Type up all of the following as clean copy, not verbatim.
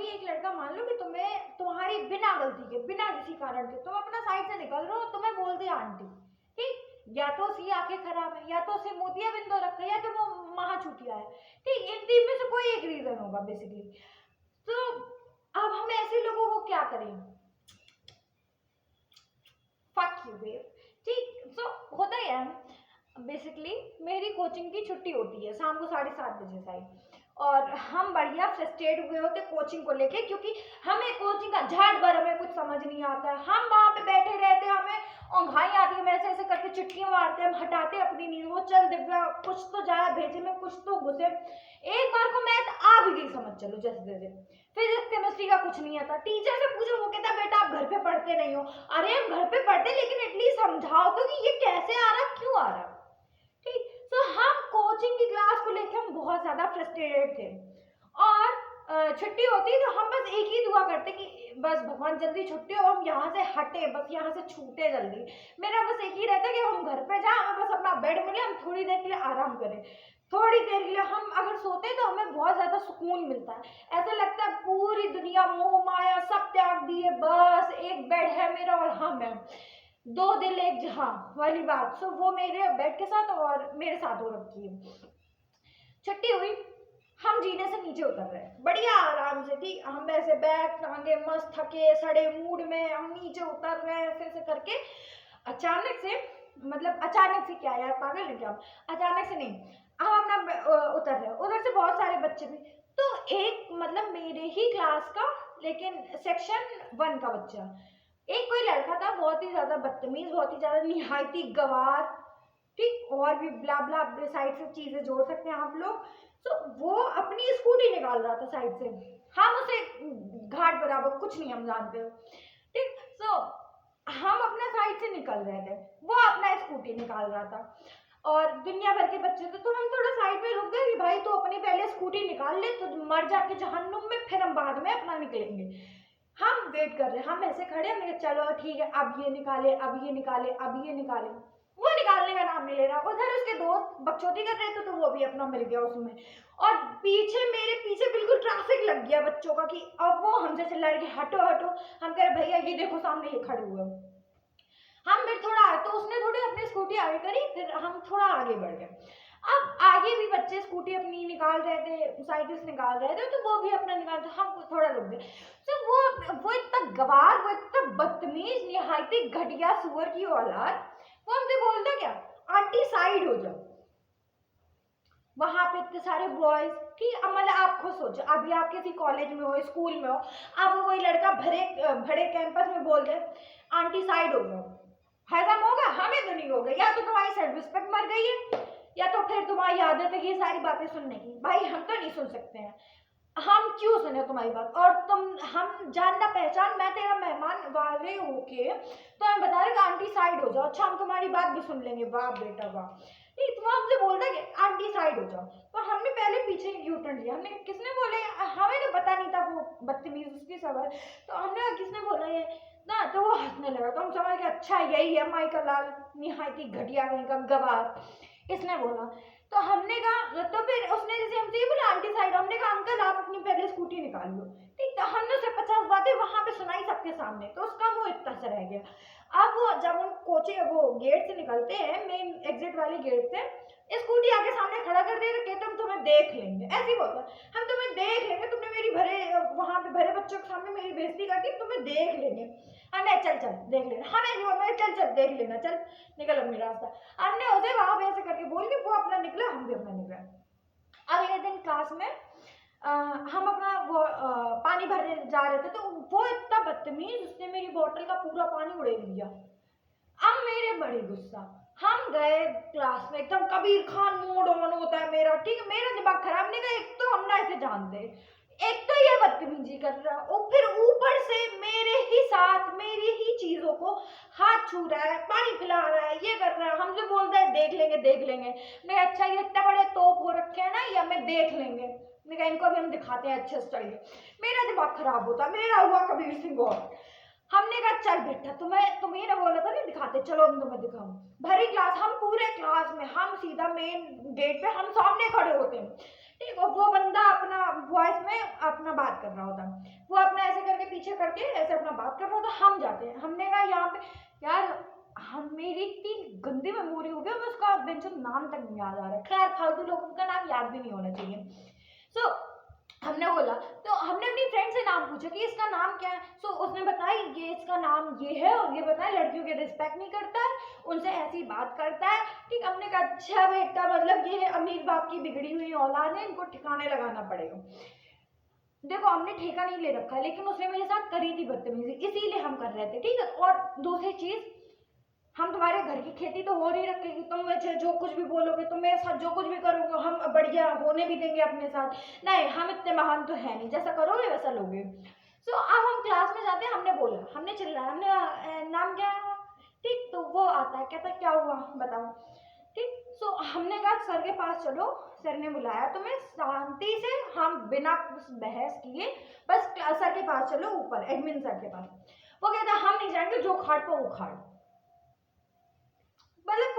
कोई एक लड़का मान लो कि तुम्हें तुम्हारी बिना गलती के बिना किसी कारण के तुम अपना साइड से निकल रहे हो, तुम्हें बोल दिया आंटी, ठीक, या तो उसकी आंखें खराब है, या तो उसे मोतिया बिंदु रखा है, या तो वो महा चूतिया है, ठीक, इन तीन में से कोई एक रीजन होगा बेसिकली। तो अब हम ऐसे लोगों को क्या करें? फक यू बेब, ठीक। सो होता ही है बेसिकली, मेरी कोचिंग की छुट्टी होती है शाम को 7:30 बजे साइड, और हम बढ़िया फ्रस्ट्रेट हुए होते कोचिंग को लेके, क्योंकि हमें कोचिंग का झाट भर हमें कुछ समझ नहीं आता है। हम वहाँ पे बैठे रहते, हमें औंघाई आती है, ऐसे ऐसे करके चुटकियाँ मारते हैं, हम हटाते अपनी नींद, वो चल दिव्या कुछ तो जाए भेजे में, कुछ तो घुसे। एक बार को मैथ आ भी गई समझ चलो जैसे जैसे, फिजिक्स केमिस्ट्री का कुछ नहीं आता, टीचर से पूछो वो कहता बेटा आप घर पे पढ़ते नहीं हो। अरे हम घर पे पढ़ते, लेकिन एटलीस्ट समझाओ तो कि ये कैसे आ रहा, क्यों आ रहा, ठीक। तो हम कोचिंग की क्लास को लेकर हम बहुत ज्यादा फ्रस्ट्रेटेड थे, और छुट्टी होती तो हम बस एक ही दुआ करते कि बस भगवान जल्दी छुट्टी हो, हम यहाँ से हटे, बस यहाँ से छूटे जल्दी। मेरा बस एक ही रहता कि हम घर पे जाए, हमें बस अपना बेड मिले, हम थोड़ी देर के लिए आराम करें, थोड़ी देर के लिए हम अगर सोते तो हमें बहुत ज्यादा सुकून मिलता है। ऐसा लगता है पूरी दुनिया मोह माया सब त्याग दिए, बस एक बेड है मेरा और हम है, दो दिल एक जहां वाली बात। सो वो मेरे बेड के साथ और मेरे साथ हो रखी है। छुट्टी हुई, हम जीने से नीचे उतर रहे हैं बढ़िया आराम से, ठीक, हम ऐसे बैग टांगे मस्त थके सड़े मूड में हम नीचे उतर रहे हैं ऐसे ऐसे करके। अचानक से, मतलब अचानक से क्या यार पागल है क्या हम? अचानक से नहीं, हम अपना उतर रहे हैं, उधर से बहुत सारे बच्चे भी। तो एक मतलब मेरे ही क्लास का, लेकिन सेक्शन 1 का बच्चा, एक कोई लड़का था बहुत ही ज्यादा बदतमीज, बहुत ही ज्यादा निहायती गवार, ठीक, और भी ब्ला ब्ला साइड से चीजें जोड़ सकते हैं आप लोग। तो वो अपनी स्कूटी निकाल रहा था साइड से, हम उसे घाट बराबर कुछ नहीं हम जानते हो, ठीक। सो हम अपना साइड से निकल रहे थे, वो अपना स्कूटी निकाल रहा था, और दुनिया भर के बच्चे थे, तो हम थोड़ा साइड में रुक गए कि भाई तो अपनी पहले स्कूटी निकाल ले तो मर जाके जहन्नुम में, फिर हम बाद में अपना निकलेंगे। हम वेट कर रहे हैं, हम ऐसे खड़े, हमने कहा चलो ठीक है अब ये निकाले अब ये निकाले अब ये निकाले, वो निकालने का नाम नहीं ले रहा। उधर उसके दोस्त बकचोदी कर रहे थे तो वो भी अपना मिल गया उसमें, और पीछे मेरे पीछे बिल्कुल ट्रैफिक लग गया बच्चों का कि अब वो हमसे चिल्ला रहे कि हटो हटो। हम कह रहे भैया ये देखो सामने ये खड़े हुए, हम फिर थोड़ा आए तो उसने थोड़ी अपनी स्कूटी आगे करी, फिर हम थोड़ा आगे बढ़ गए। अब आगे भी बच्चे स्कूटी अपनी निकाल रहे थे, साइकिल निकाल रहे थे, तो वो भी अपना निकाल रहे थे, हम थोड़ा रुक गए। तो वो इतना गवार, वो इतना बदतमीज, निहायती घटिया सुअर की औलाद, वो हमसे बोलता क्या, आंटी साइड हो जाओ। वहां पे इतने सारे बॉयज, ठीक, अब मतलब आप खुद सोचो, अभी आप किसी कॉलेज में हो स्कूल में हो, अब वही लड़का भरे भरे कैंपस में बोल दे आंटी साइड हो जाओ, हजम होगा? हमें तो नहीं होगा, या तो तुम्हारी सेल्फ रिस्पेक्ट मर गई है, या तो फिर तुम्हारी आदत है ये सारी बातें सुनने की। भाई हम तो नहीं सुन सकते हैं, हम क्यों सुने तुम्हारी बात, और तुम हम जानना पहचान, मैं तेरा मेहमान वाले होके तो हम बता रहे आंटी साइड हो जाओ, अच्छा हम तुम्हारी बात भी सुन लेंगे, वाह बेटा वाह, नहीं तुम हमसे बोल रहे आंटी साइड हो जाओ। तो हमने पहले पीछे यू टर्न लिया, हमने किसने बोले, हमें तो पता नहीं था वो बदतमीज उसकी सवाल, तो हमने किसने बोला ये ना, तो वो हंसने लगा, तो हम समझ गए अच्छा यही है माइकल लाल निहायती घटिया कहीं का गवार, इसने बोला। तो हमने कहा, तो फिर उसने जैसे हमसे ये बोला आंटी साइड, हमने कहा अंकल आप अपनी पहले स्कूटी निकाल लो, ठीक, तो हमने उसे 50 बातें वहां पे सुनाई सबके सामने, तो उसका मुंह इतना सा रह गया। अब वो जब हम कोचिंग वो गेट से निकलते हैं, मेन एग्जिट वाले गेट से, स्कूटी आगे सामने खड़ा कर दे रखे, हम तुम्हें देख लेंगे, ऐसे ही बोलता, हम तुम्हें देख लेंगे, तुमने मेरी भरे वहां पे भरे बच्चों के सामने मेरी बेइज्जती कर दी, तुम्हें देख लेंगे। हमें चल चल देख लेना, हमें जो हमें चल चल देख लेना, चल निकल अपनी रास्ता। हमने उसे वहां पे ऐसे करके बोल के वो अपना निकला, हम भी अपना निकला। अगले दिन क्लास में हम अपना वो पानी भरने जा रहे थे, तो वो इतना बदतमीज, उसने मेरी बोतल का पूरा पानी उड़ेल दिया। अब मेरे बड़ी गुस्सा, हम गए क्लास में, एकदम कबीर खान मूड ऑन होता है मेरा, ठीक है, मेरा दिमाग खराब नहीं गया, एक तो हम ना ऐसे जानते, एक तो ये बदतमीजी कर रहा और फिर ऊपर से मेरे ही साथ मेरी ही चीजों को हाथ छू रहा है, पानी पिला रहा है, ये कर रहा है, हमसे बोलता है देख लेंगे देख लेंगे। मैं अच्छा ये इतने बड़े तोप हो रखे हैं ना, ये हमें देख लेंगे, मैं इनको भी हम दिखाते हैं अच्छे स्टाइल। मेरा दिमाग खराब होता, मेरा हुआ कबीर सिंह और हमने कहा चल बेटा, तुम्हें ना बोला था नहीं दिखाते, चलो हम तुम्हें दिखाऊं। भरी क्लास, हम पूरे क्लास में, हम सीधा मेन गेट पे हम सामने खड़े होते हैं, ठीक है। वो बंदा अपना वॉइस में अपना बात कर रहा होता, वो अपना ऐसे करके पीछे करके ऐसे अपना बात कर रहा होता, हम जाते हैं। हमने कहा यहाँ पे यार, हम मेरी इतनी गंदी मेमोरी हो गई, मैं उसका बेंचन नाम तक नहीं याद आ रहा है। खैर फालतू लोगों का नाम याद भी नहीं होना चाहिए। सो हमने बोला, तो हमने अपनी फ्रेंड से नाम पूछा कि इसका नाम क्या है। सो उसने बताया ये इसका नाम ये है, और ये बताया लड़कियों की रिस्पेक्ट नहीं करता है, उनसे ऐसी बात करता है, ठीक। हमने कहा अच्छा बेटा, मतलब ये अमीर बाप की बिगड़ी हुई औलाद है, इनको ठिकाने लगाना पड़ेगा। देखो हमने ठेका नहीं ले रखा, लेकिन उसने मेरे साथ करी थी बदतमीजी, इसीलिए हम कर रहे थे, ठीक है। और दूसरी चीज, हम तुम्हारे घर की खेती तो हो नहीं रखेगी, तुम मुझे जो कुछ भी बोलोगे, तुम मेरे साथ जो कुछ भी करोगे, हम बढ़िया होने भी देंगे अपने साथ। नहीं, हम इतने महान तो है नहीं, जैसा करोगे वैसा लोगे। सो अब हम क्लास में जाते हैं, हमने बोला, हमने चिल्लाया, हमने नाम क्या है, ठीक। तो वो आता है, कहता क्या हुआ बताओ, ठीक। सो हमने कहा सर के पास चलो, सर ने बुलाया तुम्हें, शांति से हम बिना बहस किए बस सर के पास चलो, ऊपर एडमिन सर के पास। वो कहता हम नहीं जाएंगे, जो खाड़ पर वो खाड़। मतलब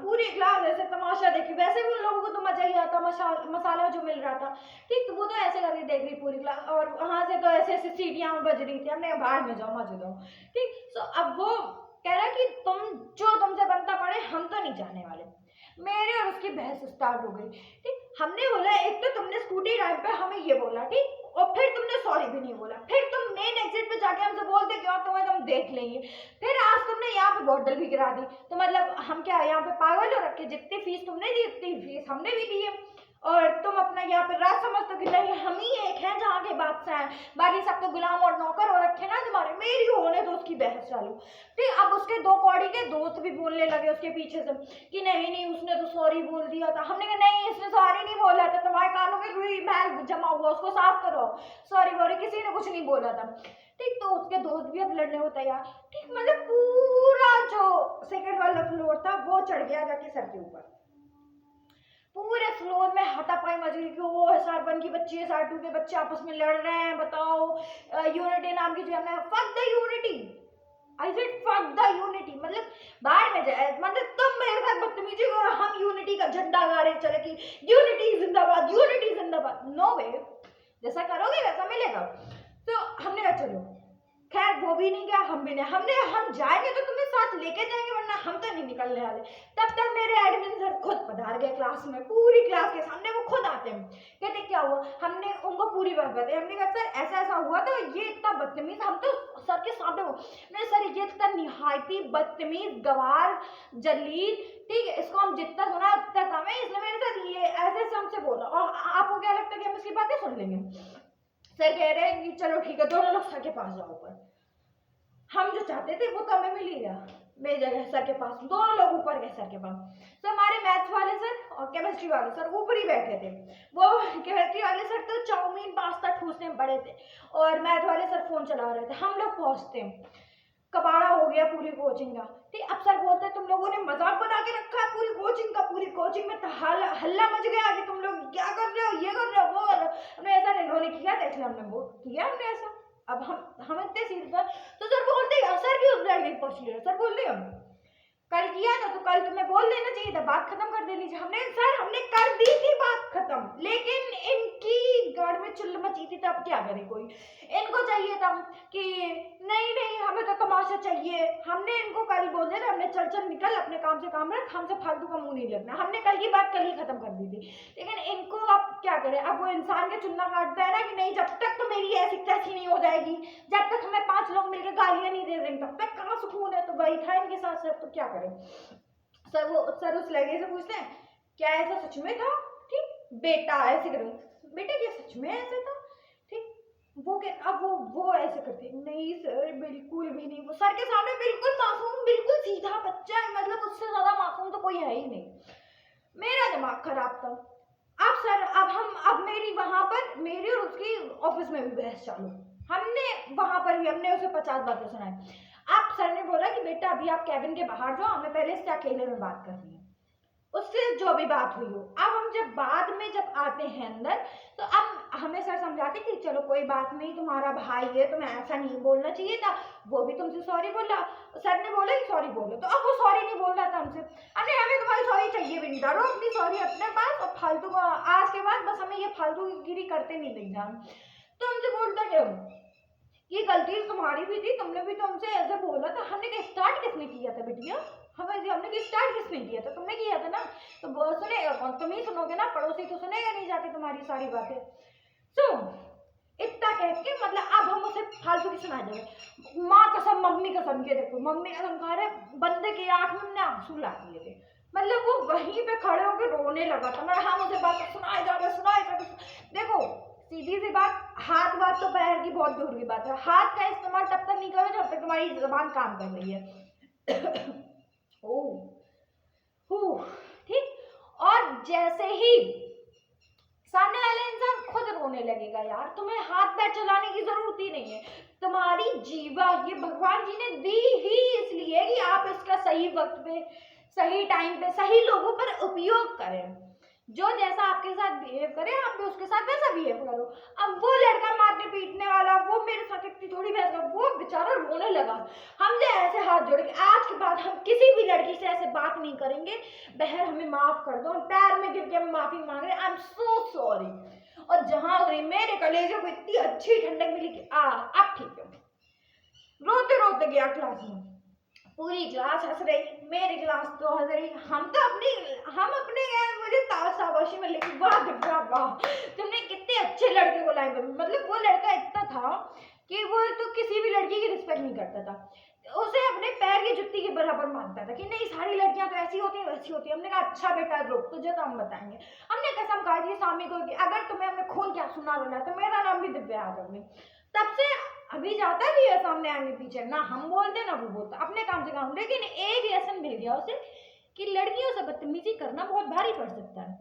पूरी क्लास ऐसे तमाशा देखी। वैसे भी उन लोगों को तो मजा ही आता, मसाला जो मिल रहा था, ठीक। तो वो तो ऐसे करके देख रही पूरी क्लास, और वहां से तो ऐसे ऐसे सीटियां बज रही थी, हमने बाहर में जाओ मजे दो, ठीक। तो अब वो कह रहा कि तुम जो तुमसे बनता पड़े, हम तो नहीं जाने वाले। मेरे और उसकी बहस स्टार्ट हो गई, ठीक। हमने बोला एक तो तुमने स्कूटी टाइम पे हमें ये बोला, ठीक, और फिर तुमने सॉरी भी नहीं बोला, फिर तुम मेन एग्जिट पे जाके हमसे बोलते क्यों, तुम्हें हम देख लेंगे, फिर आज तुमने यहाँ पे बॉटल भी गिरा दी। तो मतलब हम क्या यहाँ पे पागल हो रखे, जितनी फीस तुमने दी उतनी फीस हमने भी दी है, और तुम अपना यहाँ पे राज समझते हो कि नहीं हम ही एक हैं जहाँ के बादशाह हैं, बाकी सब तो गुलाम और नौकर हो रखे ना तुम्हारे। मेरी होने दो उसकी बहस चालू, ठीक। अब उसके दो कौड़ी के दोस्त भी बोलने लगे उसके पीछे से कि नहीं नहीं उसने तो सॉरी बोल दिया था। हमने कहा नहीं इसने सॉरी नहीं बोला था, तुम्हारे कानों में रुई मैल जमा हुआ, उसको साफ करो, सॉरी वॉरी किसी ने कुछ नहीं बोला था, ठीक। तो उसके दोस्त भी अब लड़ने को तैयार, ठीक। मतलब पूरा जो सेकंड वाला फ्लोर था वो चढ़ गया जाके सर के ऊपर। पूरे फ्लोर में हाथापाई मच गई कि वो SR1 की बच्ची SR2 के बच्चे आपस में लड़ रहे हैं, बताओ। यूनिटी नाम की जो है, fuck the unity, I said fuck the unity, मतलब बाहर में जाए, मतलब तुम मेरे साथ बदतमीजी करो, हम यूनिटी का झंडा गाड़े चले कि यूनिटी जिंदाबाद, यूनिटी जिंदाबाद। नो वे, जैसा करोगे वैसा मिलेगा। तो हमने कहा चलो, खैर वो भी नहीं गया, हम भी नहीं, हम जाएंगे तो तुम्हें साथ लेके जाएंगे, वरना हम तो नहीं निकलने वाले। तब तक मेरे एडमिन सर खुद पधार गए क्लास में, पूरी क्लास के सामने वो खुद आते हैं, कहते क्या हुआ। हमने उनको पूरी बात बताई, हमने कहा सर ऐसा ऐसा हुआ तो ये इतना बदतमीज, हम तो सर के सामने हो, नहीं सर ये इतना निहायती बदतमीज गवार जलील, ठीक है, इसको हम जितना सुना उतना कम है, इसने मेरे साथ ये ऐसे ऐसे हमसे बोला, और आपको क्या लगता है कि हम इसकी बातें सुन लेंगे। सर कह रहे हैं कि चलो ठीक है, दोनों लोग सर के पास जाओ ऊपर। हम जो चाहते थे वो तो हमें मिल ही गया, मेरी जगह सर के पास, दोनों लोग ऊपर गए सर के पास। तो हमारे मैथ्स वाले सर और केमिस्ट्री वाले सर ऊपर ही बैठे थे। वो केमिस्ट्री वाले सर तो चाउमीन पास्ता ठूसने में पड़े थे, और मैथ वाले सर फोन चला रहे थे। हम लोग पहुंचते कबाड़ा हो गया पूरी कोचिंग का, ठीक। अब सर बोलते तुम लोगों ने मजाक बना के रखा है पूरी कोचिंग का, पूरी कोचिंग में तो हल्ला मच गया कि तुम लोग क्या कर रहे हो, ये कर रहे हो, वो कर रहे हो। हमने ऐसा इन्होंने किया था इसलिए हमने वो किया, हमने ऐसा। अब हम इतने सीरियस, तो सर बोलते सर भी उस लड़के पहुंच लिया, सर बोल रहे हम कल किया था तो कल तुम्हें बोल देना चाहिए था, बात खत्म कर देनी चाहिए। हमने सर हमने कर दी थी बात खत्म, लेकिन इनकी गड़ में चुल्ल मची थी, तब क्या करे कोई। इनको चाहिए था कि नहीं नहीं हमें तो तमाशा चाहिए। हमने इनको कल बोल दिया था, हमने चल चल निकल अपने काम से काम रख, हमसे फालतू का मुंह नहीं लगना, हमने कल की बात कल ही खत्म कर दी थी। लेकिन इनको अब क्या करे, अब वो इंसान के चुनना काटता है ना कि नहीं जब तक तो मेरी ऐसी तैसी नहीं हो जाएगी, जब तक हमें 5 लोग मिलकर गालियां नहीं दे देंगे तब तक कहाँ सुकून है। तो वही था इनके साथ सर, तो क्या करें। सर उस लड़के से पूछते हैं क्या ऐसा सच में था, ठीक। बेटा ऐसे करूँ, बेटा क्या सच में ऐसा था, ठीक। वो अब वो ऐसे करते नहीं सर बिल्कुल भी नहीं, वो सर के सामने बिल्कुल मासूम, बिल्कुल सीधा बच्चा है, मतलब उससे ज्यादा मासूम तो कोई है ही नहीं। मेरा दिमाग खराब था। अब मेरी वहां पर मेरी और उसकी ऑफिस में भी बहस चालू। हमने वहां पर भी हमने उसे 50 बातें सुनाई। अब सर ने बोला कि बेटा अभी आप कैबिन के बाहर जाओ, हमें पहले इससे अकेले में बात करनी है। उससे जो भी बात हुई हो। अब हम जब बाद में जब आते हैं अंदर, तो अब हमें सर समझाते कि चलो कोई बात नहीं, तुम्हारा भाई है, तुम्हें ऐसा नहीं बोलना चाहिए था, वो भी तुमसे सॉरी बोला, सर ने बोला कि सॉरी बोलो, तो अब वो सॉरी नहीं बोल रहा था हमसे। अरे हमें तुम्हारी सॉरी चाहिए भी नहीं था, रखो अपनी सॉरी अपने पास, और फालतू को आज के बाद बस हमें ये फालतू गिरी करते नहीं दिखना। तो हमसे बोलता क्या, ये गलती तुम्हारी भी थी, तुमने भी तो हमसे ऐसे बोला था। हमने कहा स्टार्ट किसने किया था बिटिया, हमने कहा स्टार्ट किसने किया था, तुमने किया था ना, तो सुनेगा कौन, तुम ही सुनोगे ना, पड़ोसी तो सुनेगा नहीं जाके तुम्हारी सारी बातें। सो इतना कह के मतलब अब हम उसे फालतू की सुना देंगे। माँ कसम मम्मी कसम के, देखो मम्मी कसम खा रहे, बंदे की आंख में आंसू ला दिए थे, मतलब वो वहीं पे खड़े होकर रोने लगा था। मैं हम उसे बात सुनाए जा रहे। देखो सीधी सी बात, हाथ बात तो पैर की बहुत दूर की बात है, हाथ का इस्तेमाल तब तक नहीं करो जब तक तुम्हारी जबान काम कर रही है। ओह ठीक। और जैसे ही सामने वाले इंसान खुद रोने लगेगा, यार तुम्हें हाथ पैर चलाने की जरूरत ही नहीं है, तुम्हारी जीवा ये भगवान जी ने दी ही इसलिए कि आप इसका सही वक्त पे, सही टाइम पे, सही लोगों पर उपयोग करें। जो जैसा आपके साथ बिहेव करे, आप भी उसके साथ वैसा बिहेव करो। अब वो लड़का मारने पीटने वाला, वो मेरे साथ इतनी थोड़ी बहस कर, वो बेचारा रोने लगा। हमने ऐसे हाथ जोड़ के आज के बाद हम किसी भी लड़की से ऐसे बात नहीं करेंगे, बहन हमें माफ कर दो, हम पैर में गिर के हम माफी मांग रहे हैं, आई एम सो सॉरी। और जहां गई मेरे कलेजे को इतनी अच्छी ठंडक मिली कि अब ठीक है। रोते रोते गया क्लास में, पूरी क्लास हंस रही, मेरी क्लास तो हंस रही, हम अपने मुझे शाबाशी में लेके वाह दिव्या वाह, तुमने कितने अच्छे लड़के को लाइन पर, मतलब वो लड़का इतना था कि वो तो किसी भी लड़की की रिस्पेक्ट नहीं करता था, उसे अपने पैर की जुत्ती के बराबर मानता था कि नहीं सारी लड़कियां तो ऐसी होती है वैसी होती है। हमने कहा अच्छा बेटा रुक, तुझे तो हम बताएंगे। हमने कसम खाई थी स्वामी को कि अगर तुम्हें हमने खून क्या सुना रोना तो मेरा नाम भी दिव्या यादव में। तब से अभी जाता भी है सामने आगे पीछे, ना हम बोलते ना वो बोलता, अपने काम से काम। लेकिन एक लेसन मिल गया उसे कि लड़कियों से बदतमीजी करना बहुत भारी पड़ सकता है।